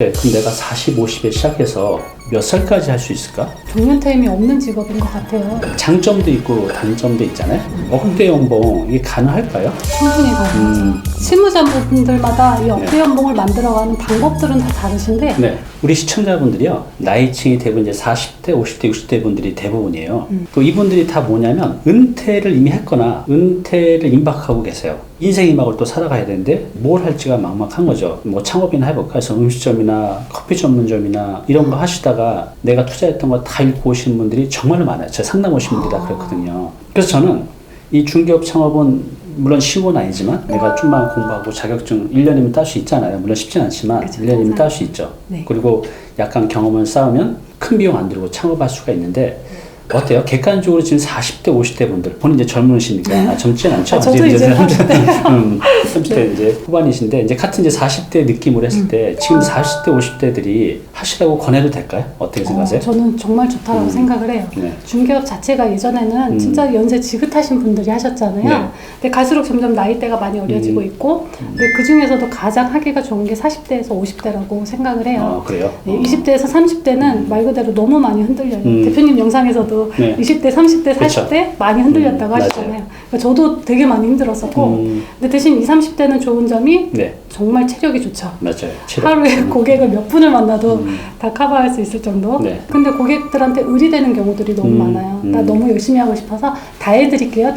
네, 그럼 내가 40, 50에 시작해서 몇 살까지 할 수 있을까? 정년퇴임이 없는 직업인 것 같아요. 장점도 있고 단점도 있잖아요. 억대 연봉 이게 가능할까요? 충분히 가능하죠. 실무자분들마다 이 억대 연봉을 만들어가는 방법들은 다 다르신데 네, 우리 시청자분들이요 나이층이 대부분 이제 40대, 50대, 60대 분들이 대부분이에요. 또 이분들이 다 뭐냐면 은퇴를 이미 했거나 은퇴를 임박하고 계세요. 인생 임박을 또 살아가야 되는데 뭘 할지가 막막한 거죠. 뭐 창업이나 해볼까 해서 음식점이나 커피 전문점이나 이런 거 하시다가 내가 투자했던 거 다 잃고 오시는 분들이 정말로 많아요. 제가 상담 오신 분들이 다 그렇거든요. 그래서 저는 이 중개업 창업은 물론 쉬운 건 아니지만 내가 좀만 공부하고 자격증 1년이면 딸 수 있잖아요. 물론 쉽진 않지만 그쵸, 1년이면 딸 수 있죠. 네. 그리고 약간 경험을 쌓으면 큰 비용 안 들고 창업할 수가 있는데 어때요? 객관적으로 지금 40대, 50대 분들, 본인 이제 젊으시니까, 젊진 않죠? 저도 이제 30대. 30대 네. 이제 후반이신데, 이제 같은 이제 40대 느낌으로 했을 때, 지금 40대, 50대들이 하시라고 권해도 될까요? 어떻게 생각하세요? 저는 정말 좋다고 생각을 해요. 네. 중개업 자체가 예전에는 진짜 연세 지긋하신 분들이 하셨잖아요. 네. 근데 갈수록 점점 나이대가 많이 어려지고 있고, 근데 그 중에서도 가장 하기가 좋은 게 40대에서 50대라고 생각을 해요. 그래요? 네, 20대에서 30대는 말 그대로 너무 많이 흔들려요. 대표님 영상에서도 네. 20대, 30대, 40대 그쵸. 많이 흔들렸다고 하시잖아요. 그러니까 저도 되게 많이 힘들었었고, 근데 대신 20, 30대는 좋은 점이 네. 정말 체력이 좋죠. 맞아요. 하루에 고객을 몇 분을 만나도 다 커버할 수 있을 정도. 네. 근데 고객들한테 의리되는 경우들이 너무 많아요. 나 너무 열심히 하고 싶어서 다 해드릴게요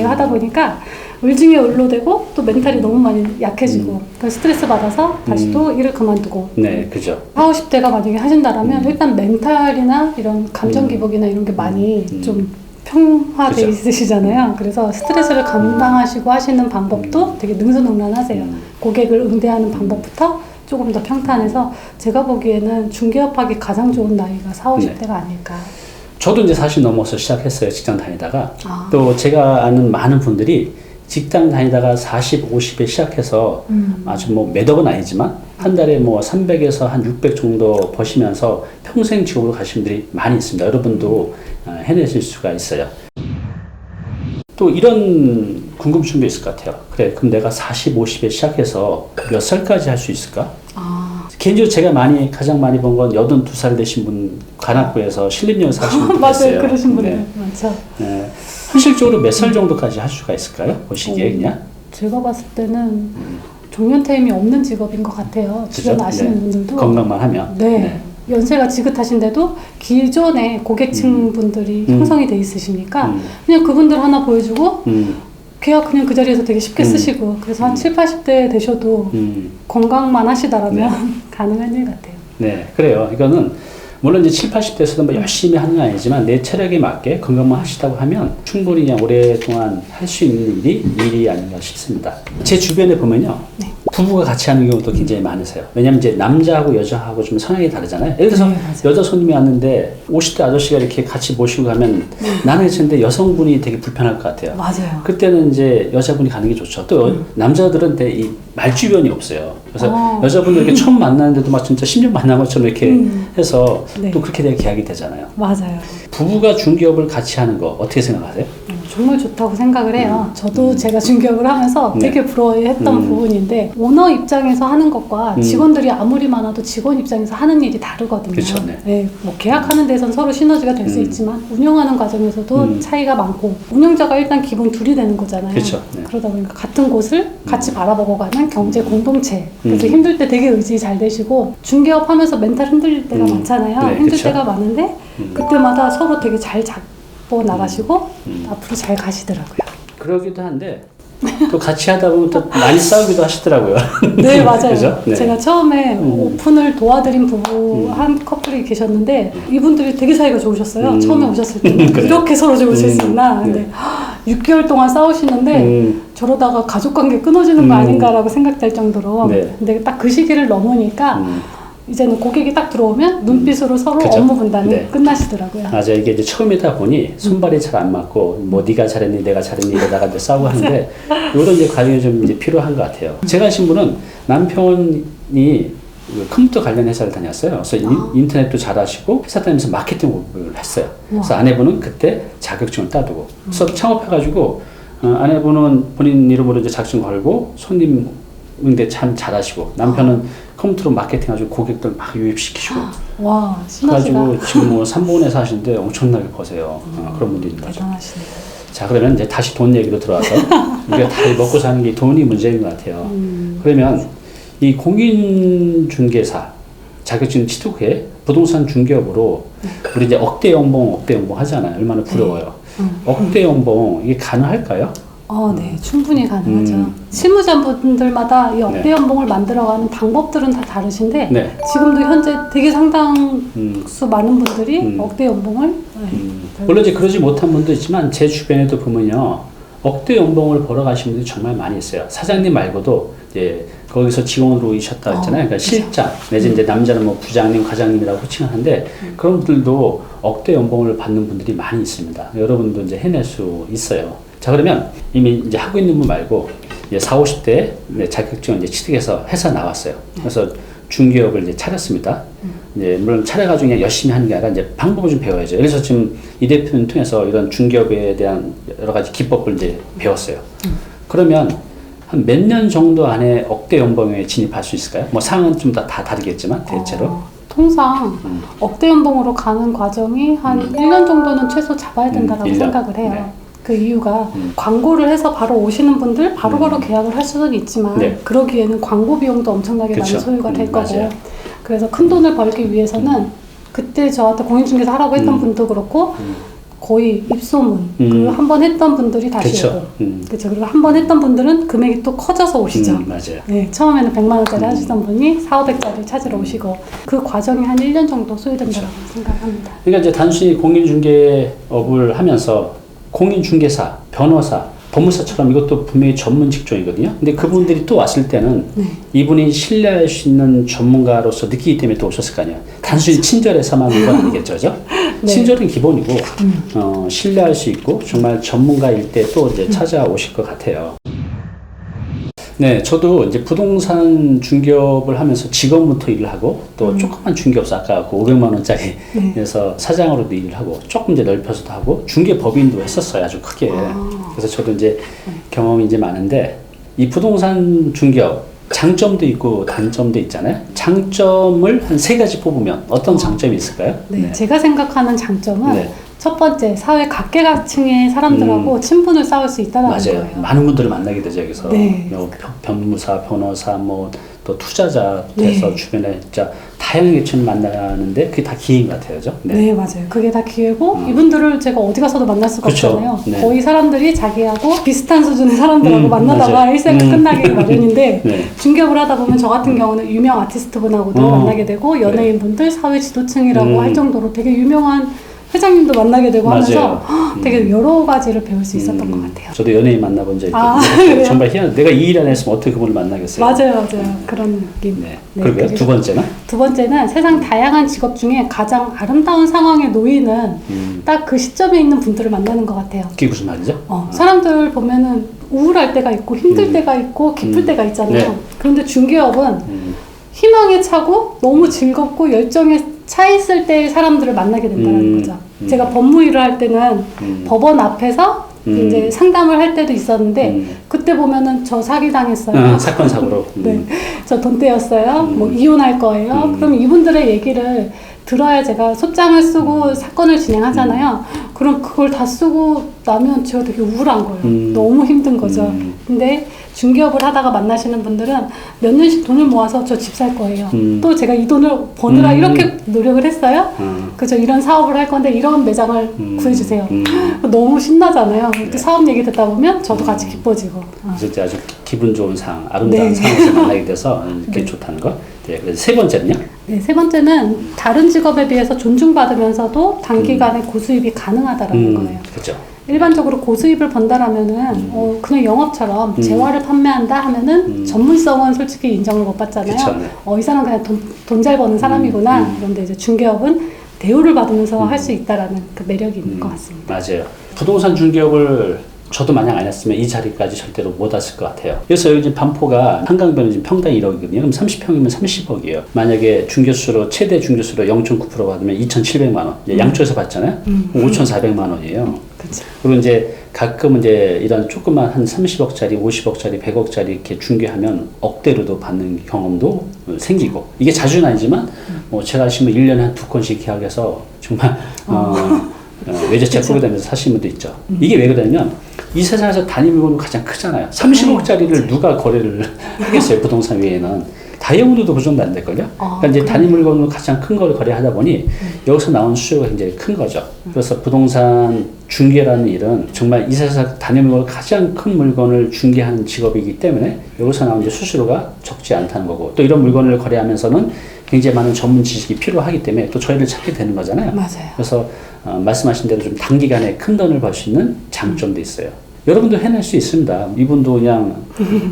하다 보니까 을 중에 을로 되고 또 멘탈이 너무 많이 약해지고 그 스트레스 받아서 다시 또 일을 그만두고. 네, 그죠. 40, 50대가 만약에 하신다라면 일단 멘탈이나 이런 감정 기복이나 이런 게 많이 좀 평화돼 그죠. 있으시잖아요. 그래서 스트레스를 감당하시고 하시는 방법도 되게 능수능란하세요. 고객을 응대하는 방법부터 조금 더 평탄해서 제가 보기에는 중개업하기 가장 좋은 나이가 40, 50대가 아닐까. 저도 이제 40 넘어서 시작했어요. 직장 다니다가. 아. 또 제가 아는 많은 분들이 직장 다니다가 40, 50에 시작해서 아주 뭐 몇 억은 아니지만 한 달에 뭐 300에서 한 600 정도 버시면서 평생 직업으로 가신 분들이 많이 있습니다. 여러분도 해내실 수가 있어요. 또 이런 궁금증도 있을 것 같아요. 그래, 그럼 내가 40, 50에 시작해서 몇 살까지 할 수 있을까? 개인적으로 제가 가장 많이 본 건 82살 되신 분, 관악구에서 신림역에 사시는 분이 맞아요. 있어요. 그러신 분들 네. 많죠. 네. 현실적으로 몇 살 정도까지 할 수가 있을까요? 보시기에 그냥? 제가 봤을 때는 정년퇴임이 없는 직업인 것 같아요. 주변 그죠? 아시는 네. 분들도. 건강만 하면. 네. 연세가 지긋하신데도 기존에 고객층 분들이 형성이 돼 있으시니까 그냥 그분들 하나 보여주고 계약 그냥 그 자리에서 되게 쉽게 쓰시고 그래서 한 7, 80대 되셔도 건강만 하시다라면 가능한 일 같아요. 네, 그래요. 이거는 물론 이제 7, 80대에서도 뭐 열심히 하는 건 아니지만 내 체력에 맞게 건강만 하시다고 하면 충분히 그냥 오랫동안 할 수 있는 일이 아닌가 싶습니다. 제 주변에 보면요. 네. 부부가 같이 하는 경우도 굉장히 많으세요. 왜냐면 이제 남자하고 여자하고 좀 성향이 다르잖아요. 예를 들어서 네, 맞아요. 여자 손님이 왔는데 50대 아저씨가 이렇게 같이 모시고 가면 나는 괜찮은데 여성분이 되게 불편할 것 같아요. 맞아요. 그때는 이제 여자분이 가는 게 좋죠. 또 남자들은 이 말주변이 없어요. 그래서 여자분들 이렇게 처음 만나는데도 막 진짜 10년 만난 것처럼 이렇게 해서 네. 또 그렇게 되게 계약이 되잖아요. 맞아요. 부부가 중개업을 같이 하는 거 어떻게 생각하세요? 정말 좋다고 생각을 해요. 저도 제가 중개업을 하면서 네. 되게 부러워했던 부분인데 오너 입장에서 하는 것과 직원들이 아무리 많아도 직원 입장에서 하는 일이 다르거든요. 그쵸, 네. 뭐 계약하는 데선 서로 시너지가 될 수 있지만 운영하는 과정에서도 차이가 많고 운영자가 일단 기본 둘이 되는 거잖아요. 그쵸, 네. 그러다 보니까 같은 곳을 같이 바라보고 가는 경제 공동체. 그래서 힘들 때 되게 의지 잘 되시고 중개업 하면서 멘탈 흔들릴 때가 많잖아요. 네, 힘들 그쵸. 때가 많은데 그때마다 서로 되게 잘 잡고 나가시고 앞으로 잘 가시더라고요. 그러기도 한데 또 같이 하다 보면 또 많이 싸우기도 하시더라고요. 네, 맞아요. 그죠? 네. 제가 처음에 오픈을 도와드린 부부 한 커플이 계셨는데 이분들이 되게 사이가 좋으셨어요. 처음에 오셨을 때는 그래요? 이렇게 서로 좋으실 수 있나? 근데 네. 6개월 동안 싸우시는데 저러다가 가족관계 끊어지는 거 아닌가라고 생각될 정도로 네. 근데 딱 그 시기를 넘으니까 이제는 고객이 딱 들어오면 눈빛으로 서로 그죠? 업무 분담이 네. 끝나시더라고요. 맞아, 이게 이제 처음이다 보니 손발이 잘 안 맞고 뭐 네가 잘했니 내가 잘했니 이러다가 이제 싸우고 하는데 이런 이제 과정이 좀 이제 필요한 것 같아요. 제가 아신 분은 남편이 그 컴퓨터 관련 회사를 다녔어요. 그래서 인터넷도 잘하시고 회사 다니면서 마케팅 공부를 했어요. 그래서 아내분은 그때 자격증을 따두고 그래서 창업해가지고 아내분은 본인 이름으로 이제 자격증 걸고 손님 응대 참 잘하시고 남편은 컴퓨터로 마케팅해가지고 고객들 막 유입시키시고. 와, 심하시다. 그래가지고 지금 뭐 3분에 사시는데 엄청나게 버세요. 그런 분들이 있는 거죠. 대단하시네요. 자, 그러면 이제 다시 돈 얘기로 들어와서 우리가 다 먹고 사는 게 돈이 문제인 것 같아요. 그러면 이 공인중개사 자격증 취득 후에 부동산 중개업으로 우리 이제 억대 연봉 하잖아요. 얼마나 부러워요. 억대 연봉 이게 가능할까요? 네, 충분히 가능하죠. 실무자분들마다 이 억대 네. 연봉을 만들어가는 방법들은 다 다르신데 네. 지금도 현재 되게 상당수 많은 분들이 억대 연봉을 물론 이제 그러지 못한 분도 있지만 제 주변에도 보면요 억대 연봉을 벌어가시는 분들이 정말 많이 있어요. 사장님 말고도 이제 거기서 직원으로 오셨다 했잖아요. 그러니까 실장 내지 이제 남자는 뭐 부장님, 과장님이라고 호칭하는데 그런 분들도 억대 연봉을 받는 분들이 많이 있습니다. 여러분도 이제 해낼 수 있어요. 자, 그러면 이미 이제 하고 있는 분 말고 이제 40, 50대 자격증을 이제 취득해서 회사 나왔어요. 그래서 중개업을 이제 차렸습니다. 이제 물론 차려가지고 그냥 열심히 하는 게 아니라 이제 방법을 좀 배워야죠. 그래서 지금 이 대표님 통해서 이런 중개업에 대한 여러 가지 기법을 이제 배웠어요. 그러면 한 몇 년 정도 안에 억대 연봉에 진입할 수 있을까요? 뭐 상은 좀 다 다르겠지만 대체로. 통상 억대 연봉으로 가는 과정이 한 1년 정도는 최소 잡아야 된다고 1년? 생각을 해요. 네. 그 이유가 광고를 해서 바로 오시는 분들 바로바로 계약을 할 수는 있지만 네. 그러기에는 광고 비용도 엄청나게 그쵸. 많이 소요가 될 거고 맞아요. 그래서 큰 돈을 벌기 위해서는 그때 저한테 공인중개사 하라고 했던 분도 그렇고 거의 입소문 그 한 번 했던 분들이 다시 그쵸. 오고 그렇죠. 그리고 한 번 했던 분들은 금액이 또 커져서 오시죠. 맞아요. 네, 처음에는 100만 원짜리 하시던 분이 4,500짜리 찾으러 오시고 그 과정이 한 1년 정도 소요된다고 생각합니다. 그러니까 이제 단순히 공인중개업을 하면서 공인중개사, 변호사, 법무사처럼 이것도 분명히 전문 직종이거든요. 근데 그분들이 또 왔을 때는 이분이 신뢰할 수 있는 전문가로서 느끼기 때문에 또 오셨을 거 아니에요. 단순히 친절해서만 이건 아니겠죠, 그죠? 네. 친절은 기본이고, 신뢰할 수 있고, 정말 전문가일 때 또 이제 찾아오실 것 같아요. 네, 저도 이제 부동산 중개업을 하면서 직원부터 일을 하고 또 조그만 중개업소 아까 그 500만 원짜리 에서 사장으로도 일을 하고 조금 이제 넓혀서도 하고 중개법인도 했었어요, 아주 크게. 그래서 저도 이제 경험이 이제 많은데 이 부동산 중개업 장점도 있고 단점도 있잖아요. 장점을 한 3가지 뽑으면 어떤 장점이 있을까요? 네, 제가 생각하는 장점은 네. 첫 번째 사회 각계각층의 사람들하고 친분을 쌓을 수 있다는 맞아요. 거예요. 많은 분들을 만나게 되죠, 여기서. 네. 뭐 변무사, 변호사, 뭐 또 투자자 돼서 주변에 진짜 다양한 계층을 만나는데 그게 다 기회인 것 같아요, 그죠? 네, 맞아요. 그게 다 기회고 이분들을 제가 어디 가서도 만날 수가 그쵸. 없잖아요. 네. 거의 사람들이 자기하고 비슷한 수준의 사람들하고 만나다가 맞아요. 일생이 끝나기 마련인데 네. 중개업을 하다 보면 저 같은 경우는 유명 아티스트분하고도 만나게 되고 연예인분들, 사회 지도층이라고 할 정도로 되게 유명한 회장님도 만나게 되고 맞아요. 하면서 되게 여러 가지를 배울 수 있었던 것 같아요. 저도 연예인 만나본 적이 아, 있거든요. 그래요? 정말 희한해. 내가 이 일 안 했으면 어떻게 그분을 만나겠어요? 맞아요. 그런 느낌. 네. 네, 그리고요? 그리고 두 번째는? 두 번째는 세상 다양한 직업 중에 가장 아름다운 상황에 놓이는 딱 그 시점에 있는 분들을 만나는 것 같아요. 그게 무슨 말이죠? 사람들 보면은 우울할 때가 있고 힘들 때가 있고 기쁠 때가 있잖아요. 네. 그런데 중개업은 희망에 차고 너무 즐겁고 열정에 차 있을 때 사람들을 만나게 된다는 거죠. 제가 법무 일을 할 때는 법원 앞에서 이제 상담을 할 때도 있었는데 그때 보면은 저 사기당했어요. 사건 사고로. 네, 저 돈 떼였어요. 뭐 이혼할 거예요. 그럼 이분들의 얘기를 들어야 제가 소장을 쓰고 사건을 진행하잖아요. 그럼 그걸 다 쓰고 나면 제가 되게 우울한 거예요. 너무 힘든 거죠. 근데 중개업을 하다가 만나시는 분들은 몇 년씩 돈을 모아서 저 집 살 거예요. 또 제가 이 돈을 버느라 이렇게 노력을 했어요. 그죠? 이런 사업을 할 건데 이런 매장을 구해주세요. 너무 신나잖아요. 이렇게 사업 얘기 듣다 보면 저도 같이 기뻐지고. 그래서 이제 아주 기분 좋은 상황, 아름다운 네. 상황에서 만나게 돼서 그게 좋다는 거. 네, 그래서 세 번째는요? 네, 세 번째는 다른 직업에 비해서 존중받으면서도 단기간에 고수입이 가능하다라는 거예요. 그렇죠. 일반적으로 고수입을 번다라면은 그냥 영업처럼 재화를 판매한다 하면은 전문성은 솔직히 인정을 못 받잖아요. 그쵸, 네. 이 사람 그냥 돈 잘 버는 사람이구나. 그런데 이제 중개업은 대우를 받으면서 할 수 있다라는 그 매력이 있는 것 같습니다. 맞아요. 부동산 중개업을 저도 만약 안 했으면 이 자리까지 절대로 못 왔을 것 같아요. 그래서 여기 지금 반포가 한강변은 지금 평당 1억이거든요. 그럼 30평이면 30억이에요. 만약에 중개수로 최대 중개수로 0.9% 받으면 2,700만 원. 양쪽에서 받잖아요. 5,400만 원이에요. 그쵸. 그리고 이제 가끔 이제 이런 조그만 한 30억짜리, 50억짜리, 100억짜리 이렇게 중개하면 억대로도 받는 경험도 생기고, 이게 자주는 아니지만 뭐 제가 아시면 1년에 한 2건씩 계약해서 정말 외제차 끌고 다니면서 사시는 분도 있죠. 이게 왜 그러냐면 이 세상에서 단위 물건이 가장 크잖아요. 30억짜리를 누가 거래를 하겠어요, 부동산 외에는. 다이아몬드도 그 정도 안 될걸요? 그러니까 이제 단위 물건으로 가장 큰 걸 거래하다 보니 여기서 나온 수요가 굉장히 큰 거죠. 그래서 부동산 중개라는 일은 정말 이 세상에서 단위 물건 가장 큰 물건을 중개하는 직업이기 때문에 여기서 나온 이제 수수료가 적지 않다는 거고, 또 이런 물건을 거래하면서는 굉장히 많은 전문 지식이 필요하기 때문에 또 저희를 찾게 되는 거잖아요. 맞아요. 그래서 말씀하신 대로 좀 단기간에 큰 돈을 벌 수 있는 장점도 있어요. 여러분도 해낼 수 있습니다. 이분도 그냥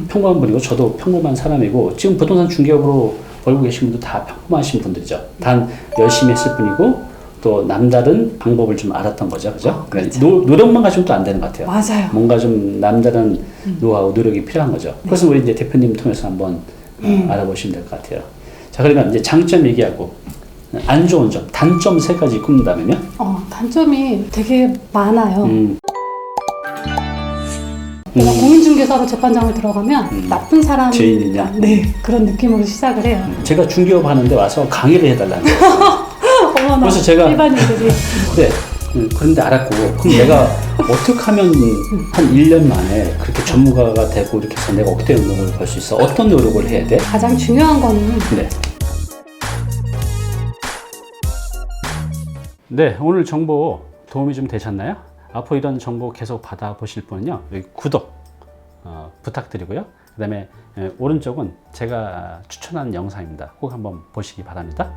평범한 분이고 저도 평범한 사람이고 지금 부동산 중개업으로 벌고 계신 분도 다 평범하신 분들이죠. 단 열심히 했을 뿐이고 또 남다른 방법을 좀 알았던 거죠. 그죠? 그러니까 노력만 가지고는 또 안 되는 것 같아요. 맞아요. 뭔가 좀 남다른 노하우, 노력이 필요한 거죠. 그래서 우리 이제 대표님 통해서 한번 알아보시면 될 것 같아요. 자, 그러면 이제 장점 얘기하고 안 좋은 점, 단점 3가지 꼽는다면요? 단점이 되게 많아요. 내가 공인중개사로 재판장을 들어가면 나쁜 사람 죄인이냐? 네, 그런 느낌으로 시작을 해요. 제가 중개업 하는데 와서 강의를 해달라는 거예요. 어머나, 그래서 제가 일반인들이 네, 그런데 알았고, 그럼 내가 어떻게 하면 한 1년 만에 그렇게 전문가가 되고 이렇게 해서 내가 억대 운동을 벌 수 있어? 어떤 노력을 해야 돼? 가장 중요한 거는 네. 네, 오늘 정보 도움이 좀 되셨나요? 앞으로 이런 정보 계속 받아보실 분은요, 여기 구독 부탁드리고요. 그 다음에 오른쪽은 제가 추천한 영상입니다. 꼭 한번 보시기 바랍니다.